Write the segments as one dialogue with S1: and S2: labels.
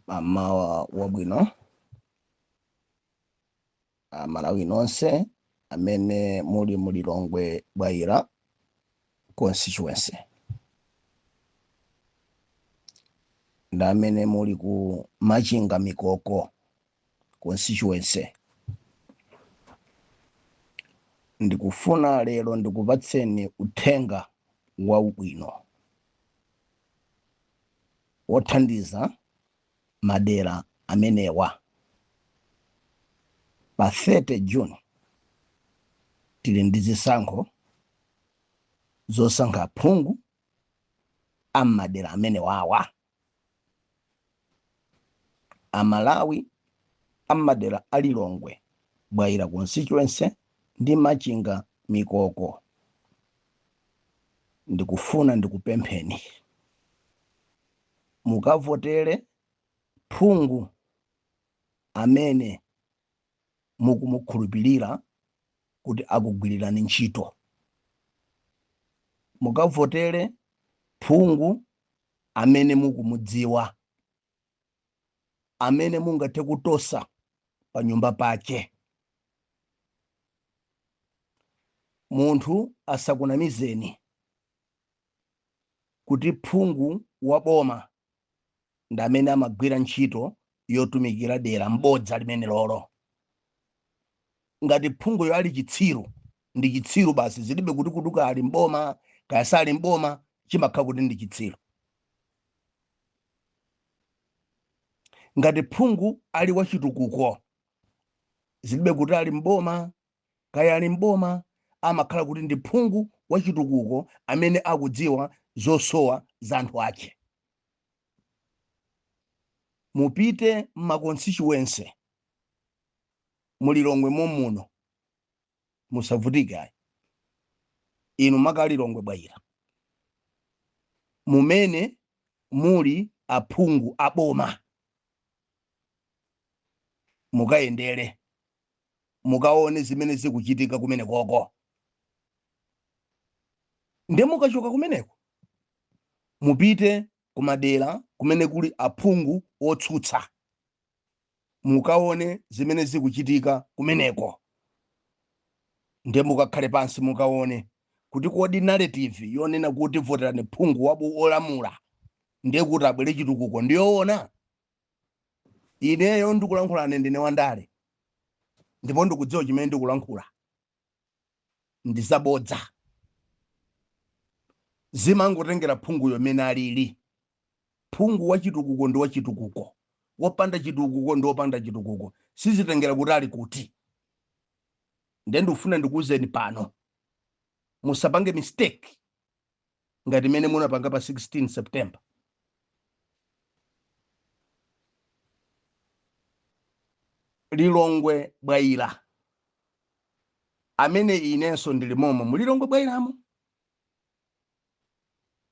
S1: Mawa wabwino Malawi nonse amene muli mulilongwe Bwaira constituency nda amene muli ku Machinga Mikoko constituency. Ndikufuna lero ndikupatseni uthenga wa ubwino wothandiza madera amenewa. Pa 30 June tili ndi zisankho zosankha phungu amadera amenewawa. Amalawi amadera alilongwe Bwaira constituency ndi Machinga Mikoko. Ndikufuna ndikupempheni mukavotere phungu amene mukumukhulupirira kuti akugwirirani ntchito. Mukavotere phungu amene mukumudziwa, amene mungathe kutosa pa nyumba pake. Munthu asakunamizeni kuti phungu wa boma ndi amene amagwira ntchito yotumikira dera m'bodza limene lolo. Ngati phunguyo ali chitsiru ndi chitsiru basi, zilibe kuti kuduka ali mboma kaya sali mboma, chimakhala kuti ndi chitsiru. Ngati phungu ali wachitukuko, zilibe kuti ali mboma kaya ali mboma, amakhala kuti ndi phungu wachitukuko amene akudziwa zosowa za anthu ake. Mupite m'maconstituency mulilongwe muno musavutike. Inu makalilongwe Bwaira mumene muli aphungu aboma, mukayendere mukaone zimene zikuchitika kumene koko. Nde mukachoka kumeneko mupite kumadera kumene kuli aphungu otsutsa, mukaone zimene zikuchitika kumeneko. Nde mukakhale pansi mukaone kuti kodi narrative yonena kuti voterani phungu wabu olamula ndiye kuti abwere chitukuko ndiyoona. Ineyo ndikulankhulane ndine wandale ndipo ndikudziwa chimene ndikulankhula ndisabodza. Zimangotengera phungu yomene alili. Phungu wachitukuko ndi wachitukuko, wopanda chitukuko ndi wopanda chitukuko, sizitengera kuti ali kuti. Nde ndikufuna ndikuwuzeni pano musapange mistake ngati mene munapanga pa 16 September. Lilongwe Bwaira amene inenso ndilimomo mulilongwe Bwairamo,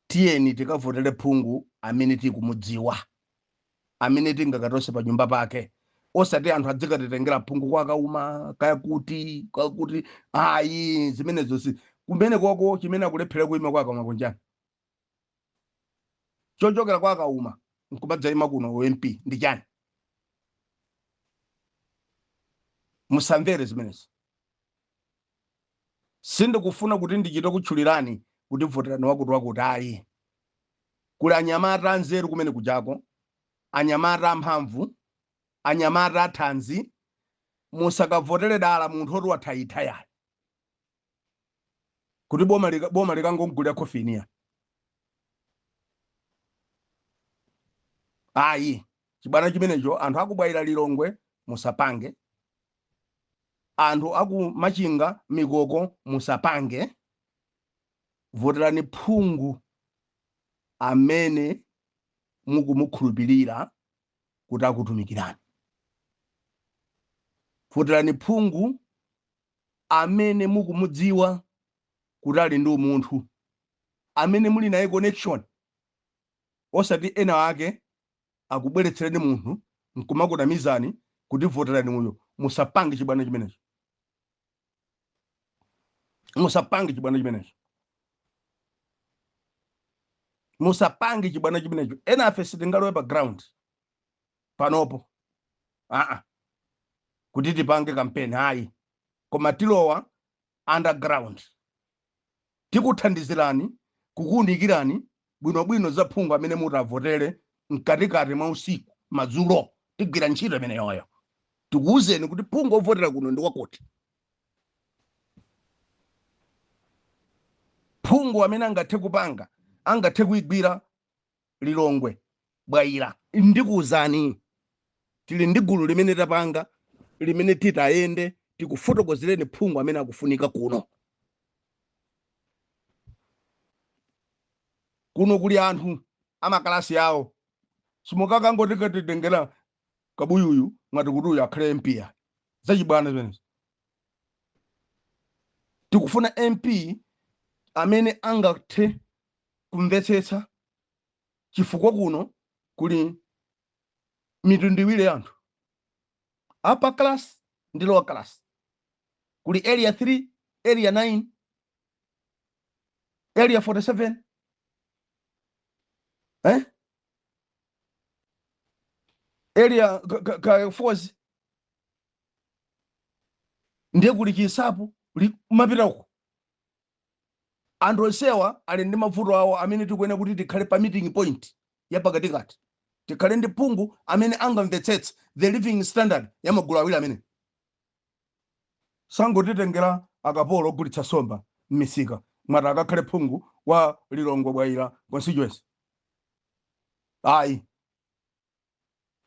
S1: tiyeni tikavotere phungu amene tikumudziwa, amene tingakatose pa nyumba pake. Osati anthu adzikatitengera phungu kwa kauma kaya kuti ayi zimenezo si kumene koko. Chimene akulephera kuima kwa kauma kunjani chochokera kwa kauma nkumadzaima kuno MP ndi chani? Musamvere zimenezo. Sindikufuna kuti ndichite kutchulirani kuti voterani wakuti ayi. Kuli anyamata anzeru kumene kujako, anyamata amphamvu, anyamata athanzi. Musakavotere dala munthu oti wathayithayani kuti boma likangogulira khofiniya. Ayi, chibwana chimenecho anthu akubwaira Lilongwe musapange, anthu aku Machinga Mikoko musapange. Voterani phungu amene mukumukhulupirira kuti akutumikirani. Voterani phungu amene mukumudziwa kuti ali ndi umunthu, amene muli naye connection. Osati ena ake akubweretsereni munthu nkumakutamizani kuti voterani uyo. Musapange chibwana chimenecho. Musapange chibwana chimenecho. Musapange chibwana chimenecho. Ena afe sitingalowe pa ground. panopo kuti tipange kampeni hayi, koma tilowa underground, tikuthandizirani kukuunikirani bwinobwino za phungu amene mutavotere mkatikati mwa usiku madzulo, tigwira ntchito imene yoyo tikuwuzeni kuti phungu ovotera kuno ndi wakuti. Phungu amene angathe kupanga, angathe kuigwira Lilongwe Bwaila, ndikuwuzani tili ndi gulu limene tapanga limene titayende tikufotokozereni phungu amene akufunika kuno. Kuno kuli anthu amakalasi yawo, simukakangotitengera kabuyuyu ngati kuti uyu akhale MP zachibwana zimenezo. Tikufuna MP amene angathe kumvetsetsa chifukwa kuno kuli mitundu iwiri ya anthu, upper class ndi lower class. Kuli area 3, area 9, area 47, area ka 4, ndiye kuli chisapo mapita uko. Anthu onsewa ali ndi mavuto awo amene tikuyenera kuti tikhale pa meeting point ya pakatikati, tikhale ndi phungu amene angamvetsetsa the living standard ya magulu awiri amene. Sangotitengera akapolo ogulitsa somba m'misika mwati akakhale phungu wa Lilongwe Bwaila constituency.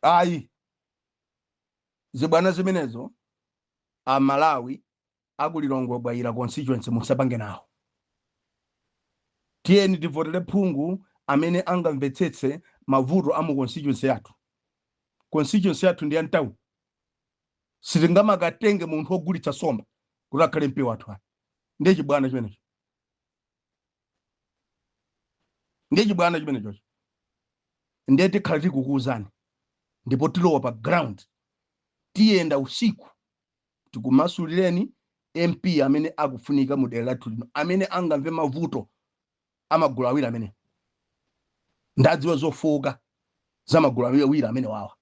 S1: Ayi zibwana zimenezo Amalawi aku Lilongwe Bwaila constituency musapange nawo. Tiyeni tivotere phungu amene angamvetsetse mavuto a mu constituency yathu. Constituency yathu ndi yantawu, sitingamakatenge munthu ogulitsa somba kuti akhale MP wathu. Ndiye chibwana chimenecho, ndiye chibwana chimenecho. Ndiye tikhala tikukuwuzani, ndipo tilowa pa ground, tiyenda usiku tikumasulireni MP amene akufunika mu dera lathu lino, amene angamve mavuto amagulu awiri amene. Ndadziwa zofuka za magulu awiri amene wawa.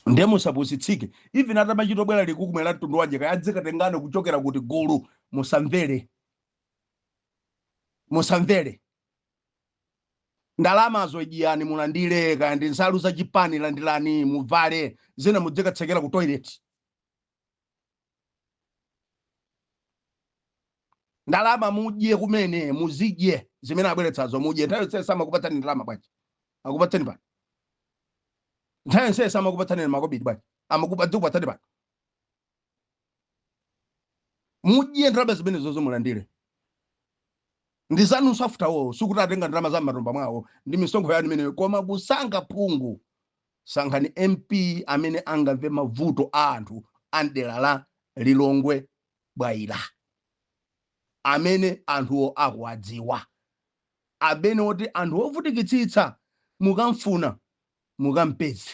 S1: Ndiye musapusitsike, even atamachito bwera likukumwera mtundu wanje kayadzikatengane kuchokera kuti gulu. Musamvere ndalamazo ijiyani mulandire, kaya ndi nsalu za chipani landilani muvale, zina mudzikatsekera ku toilet. Ndalama mudye kumene, muzidye zimene abweretsazo mudye. Nthawi yonse samakupatsani ndalama bwanji, akupatsani bwanji. Nthawi yonse samakupatsani makobidi bwanji, amakupatsani bwanji. Mudye ndalama zimene zozo mulandire. Ndizanu safutawo sukuti atenga ndalama za matumba mwawo ndi misonkho yanu imene, koma kusankha phungu, sankhani MP amene angamve mavuto a anthu a dera la Lilongwe Bwaila, amene anthuwo akuwadziwa, amene oti anthu ovutikitsitsa mukamfuna mukampeze.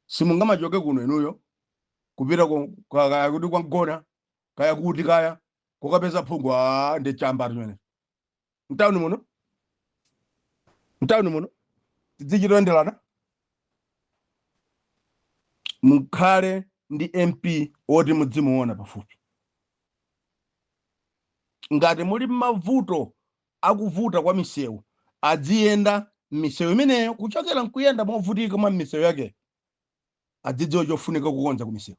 S1: Simungamachoke kuno inuyo kupita kaya kuti kwagona kaya kuti kaya kukapeza phungu ndi chamba chimene. Mtawuni muno tidzichitoyenderana. Mukhale ndi MP oti mudzimuona pafupi. Ngati muli mavuto akuvuta kwa misewu, adziyenda misewu imeneyo, kuchokera nkuyenda movutika mwa misewu yake, adzidziwa chofunika kukonza ku misewu.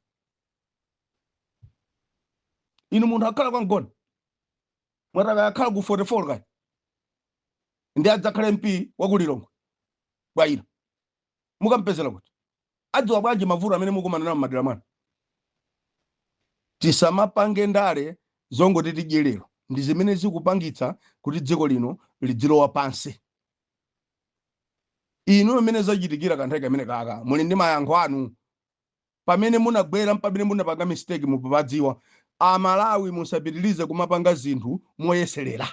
S1: Inu munthu akhala kwangona mwataka akhala ku 44 kaya ndi adzakhale MP wa ku Lilongwe Bwaila, mukampezera kuti adziwa bwanji mavuto amene mukumana nawo m'madera mwanu. Tisamapange ndale zongoti tidyerero, ndi zimene zikupangitsa kuti dziko lino lidzilowa pansi. Inu amene zachitikira kanthawi kamene kaka muli ndi mayankho anu. Pamene munagwera pamene munapanga mistake mupadziwa. Amalawi musapitilize kumapanga zinthu moyeserera.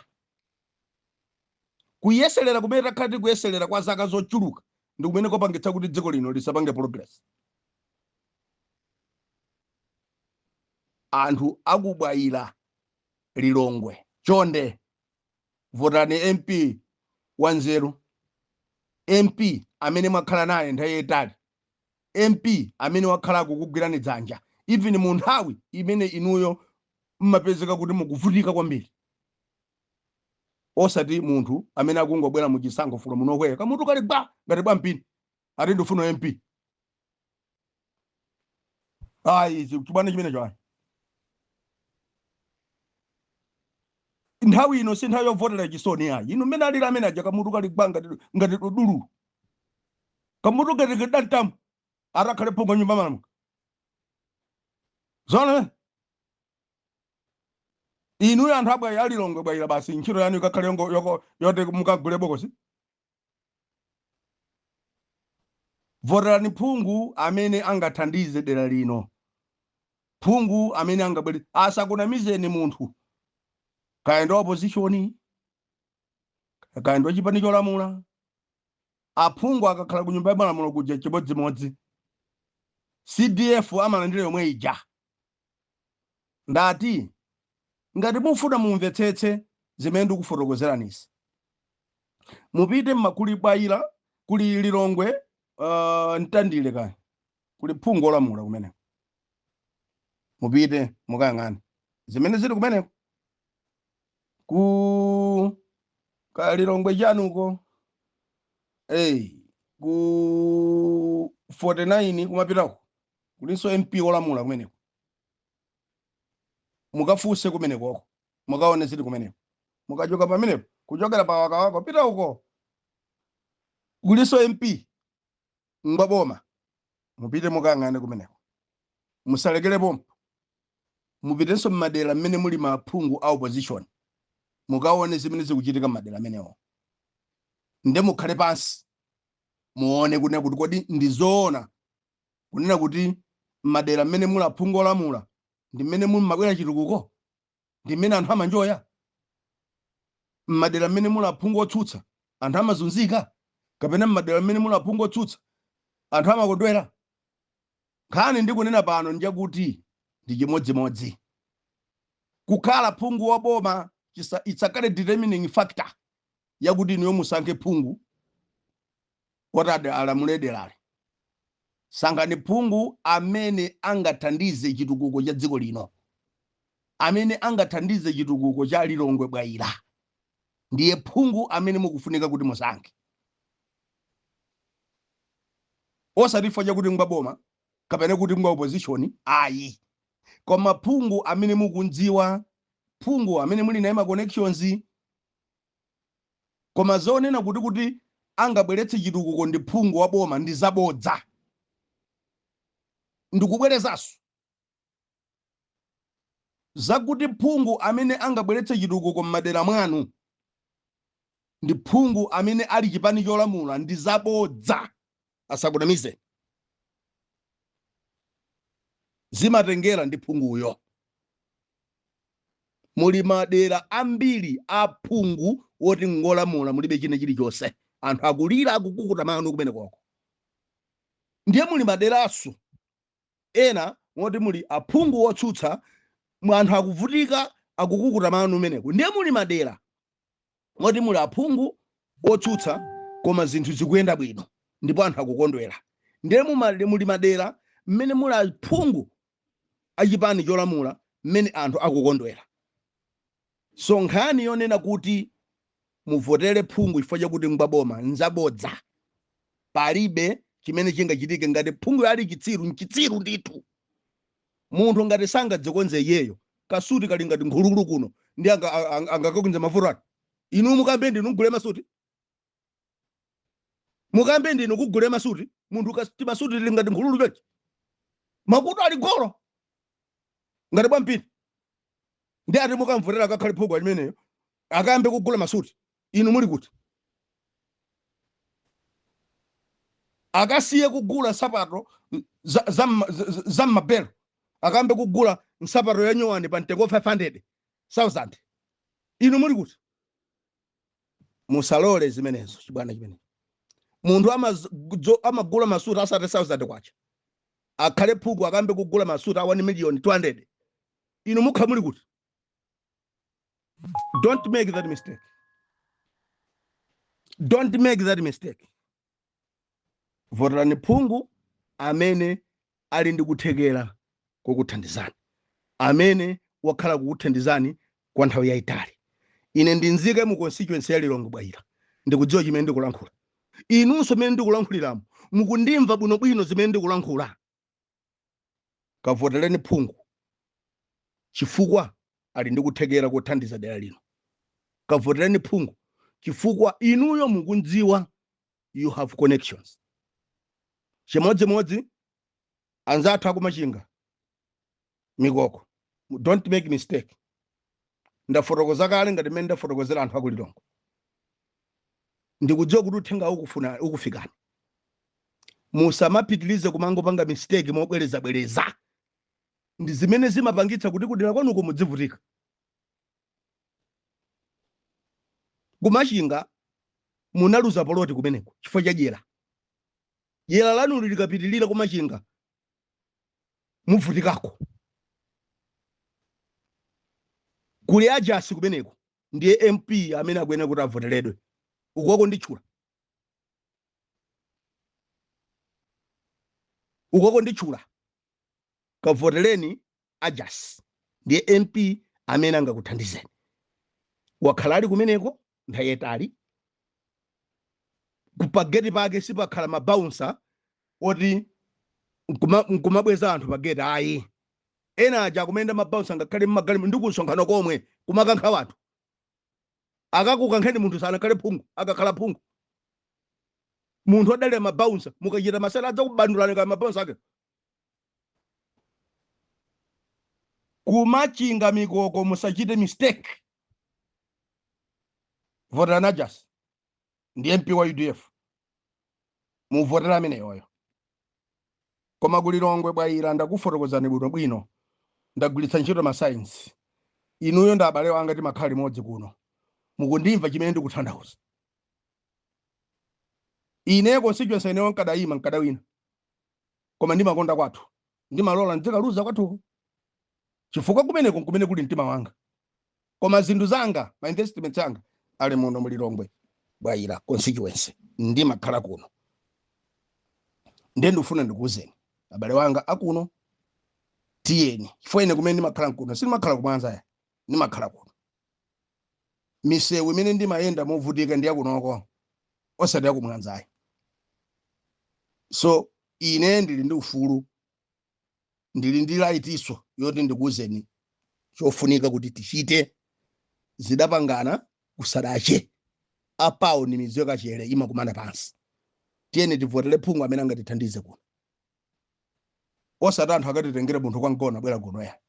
S1: Kuyeserera kumene takhati kuyeserera kwa zaka zochuluka ndi kumene kopangitsa kuti dziko lino lisapange progress. Anthu akubwaila Lilongwe, chonde votani MP wanzeru, MP amene mwakhala naye nthawi yayitali, MP amene wakhala kukugwirani dzanja, even mu nthawi imene inuyo mmapezeka kuti mukuvutika kwambiri, osati munthu amene akungobwera mu chisankho fulo munokwera kamutu kali gba ngati bwa mpini ati ndifuna MP. Ayi chibwana chimene chani nthawi ino si nthawi yovotera chisoni ayi. Inu mmene alira amene aja kamutu kali gba ngati dulu kamutu ngati dantamu atakhale phungu nyumba mama zona inu anthu abwa yalilongo bwaira basi ntchito yanu ikakhale yote mukagule bokosi. Voterani phungu amene angathandize dera lino, phungu amene angabwere asakunamizeni munthu kayenda opposition kayenda chipani cholamula. Aphungu akakhala ku nyumba ya malamulo kuja chimodzimodzi, CDF amalandira yomwe ija. Ndati ngati mufuna mumvetsetse zimene ndikufotokozeranizi, mupite mmakuli bwaira kuli Lilongwe ntandile kaya kuli phungu olamula kumene, mupite mukayang'ane zimene zili kumene ku ka Lilongwe chanuko ku 49 kumapitako kulinso MP olamula kumeneko, mukafunse kumeneko mukaone zili kumeneko, mukachoka pamenepo kuchokera pa wakawako pita uko kulinso MP mbaboma, mupite mukayang'ane kumeneko, musalekere pompo, mupitenso mmadera mmene muli maphungu a opposition mukaone zimene zikuchitika mmadera amenewo, nde mukhale pansi muone kunena kuti kodi ndizoona kunena kuti mmadera mmene muli aphungu olamula ndi mmene muli mabwera chitukuko, ndi mmene anthu amanjoya. Mmadera mmene muli aphungu otsutsa anthu amazunzika, kapena mmadera mmene muli aphungu otsutsa anthu amakondwera. Nkhani ndikunena pano njakuti ndi chimodzimodzi. Kukhala phungu waboma itsakale determining factor yakuti niyo musankhe phungu otade alamule derali. Sankhani phungu amene angathandize chitukuko cha dziko lino, amene angathandize chitukuko cha Lilongwe bwaira, ndiye phungu amene mukufunika kuti musankhe. Osati chifukwa chakuti mbaboma kapena kuti mwa opposition ayi, koma phungu amene mukundziwa, phungu amene muli naye ma connections, koma zonena kuti angabweretse chitukuko ndi phungu waboma ndi zabodza. Ndikubwerezaso zakuti phungu amene angabweretse chitukuko mmadera mwanu ndi phungu amene ali chipani cholamula ndi zabodza. Asakunamize, zimatengera ndi phunguyo. Muli madera ambiri a phungu woti ngolamula mulibe chine chilichonse, anthu akulira akukukuta mano kumene kwako. Ndiye muli maderaso ena woti muli aphungu otsutsa, anthu akuvutika akukukuta mano kumeneko. Ndiye muli madera woti muli aphungu otsutsa koma zinthu zikuyenda bwino ndipo anthu akukondwera. Ndiye muli madera mmene muli aphungu achipani cholamula mmene anthu akukondwera. So nkhani yonena kuti muvotere phungu chifukwa chakuti mbaboma nzabodza. Palibe chimene chingachitike ngati phungu ali chitsiru ndithu. Munthu ngati sangadzikonze iyeyo, kasuti kali ngati nkhululu kuno ndi angakakunza mafuta. Inu mukambe ndinu kugule masuti, mukambe ndinu kugule masuti, munthu kasti masuti lili ngati nkhululu chonchi, makutu ali golo ngati bwa mpini. Ndi ati mukamvotera akakhale phungu alimeneyo akambe kugula masuti, inu muli kuti? Akasiye kugula sapato za mabelo, akambe kugula nsapato ya nyowani pa mtengo 500,000, inu muli kuti? Musalole zimenezo chibwana chimene. Munthu amagula masuti asati 1,000 kwacha, akhale phungu akambe kugula masuti a 1,200,000, inu mukha muli kuti? Don't make that mistake. Don't make that mistake. Voterani Phungu amene ali ndi kuthekera kokuthandizani, amene wakhala kukuthandizani kwa nthawi yayitali. Ine ndinzike mu constituency ya Lilongwe Bwaira, ndikudziwa chimene ndikulankhula. Inunso mene ndikulankhuliramo mukundimva bwinobwino zimene ndikulankhula. Kavotereni Phungu chifukwa ali ndi kuthekera kothandiza dera lino. Kavotereni Phungu chifukwa inuyo mukundziwa, you have connections. Chimodzimodzi anzathu akumachinga Mikoko, don't make mistake. Ndafotokoza kale ngati mmene ndafotokozera anthu aku Lilongwe. Ndikudziwa kuti uthenga ukufikani. Musamapitilize kumangopanga mistake mobwereza. Ndi zimene zimapangitsa kuti kudera kwanu kumudzivutika. Kumachinga munaluza poloti kumeneko chifukwa cha dyera. Dyera lanu likapitilira kumachinga muvutikako. Kuli ajasi kumeneko ndiye MP amene akuyenera kuti avoteredwe. Ukoko ndichula. Ukoko ndichula. Kavotereni ajasi ndiye MP amene angakuthandizeni. Wakhalali kumeneko nthawi yayitali. Kupageti pake sipakhala mabouncer oti nkumabweza anthu pageti ayi. Ena aja kumenda mabouncer ngakhale mmagali ndikusonkhana komwe kumakankha wanthu. Akakukankheni munthu sana kale Phungu, akakhala Phungu. Munthu adalira mabouncer mukachita masala adza kubandulana ka mabouncer ake. Kumachinga Mikoko musachite mistake. Voterani ajasi ndi MP wa UDF. Muvotera amene yoyo. Koma ku Lilongwe Bwaira ndakufotokozani bwino. Ndagwiritsa ntchito ma science. Inuyo ndi abale wanga timakhala limodzi kuno. Mukundimva chimene ndikutanthauza. Ine constituency ine nkadayima nkadawina. Koma ndimakonda kwathu. Ndimalola ndikaluza kwathu. Chifukwa kumeneko kumene kuli mtima wanga. Koma zinthu zanga, ma investments anga ali muno mu Lilongwe Bwaira constituency. Ndimakhala kuno. Ndiye ndifuna ndikuwuzeni abale wanga akuno tiyeni. Chifukwa ine kumene ndimakhala kuno sindimakhala kumwanza ya. Ndimakhala kuno. Misewu imene ndimayenda movutika ndi yakunoko osati yakumwanzayi. So ine ndili ndi ufulu, ndili ndi laitiso yoti ndikuwuzeni chofunika kuti tichite. Zidapangana kusadache apawo ni miziyo kachere imakumana pansi. Tiyeni tivotere Phungu amene angatithandize kuno. Osati anthu akatitengera munthu kwangona bwera kuno ya.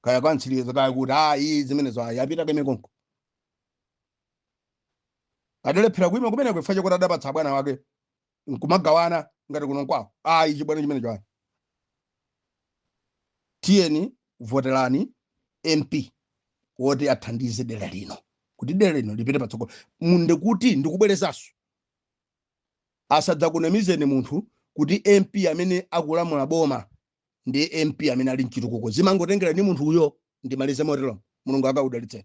S1: Kaya kwantsiriza kaya kuti iyi zimene zo yapita kemekonko. Adalephera kuima kumene kwefache kuti adapatsa bwana wake nkumagawana ngati kuno kwawo. Chibwana chimene chawani. Tiyeni voterani MP woti athandize dera lino. Kuti dera lino lipite patsogolo. Munde kuti ndikubwerezaso. Asadza kunamizeni munthu kuti MP amene akulamula boma ndi MP amene ali mchitukuko. Zimangotengera ni munthu uyo ndimalize motero. Mulungu akakudalitseni.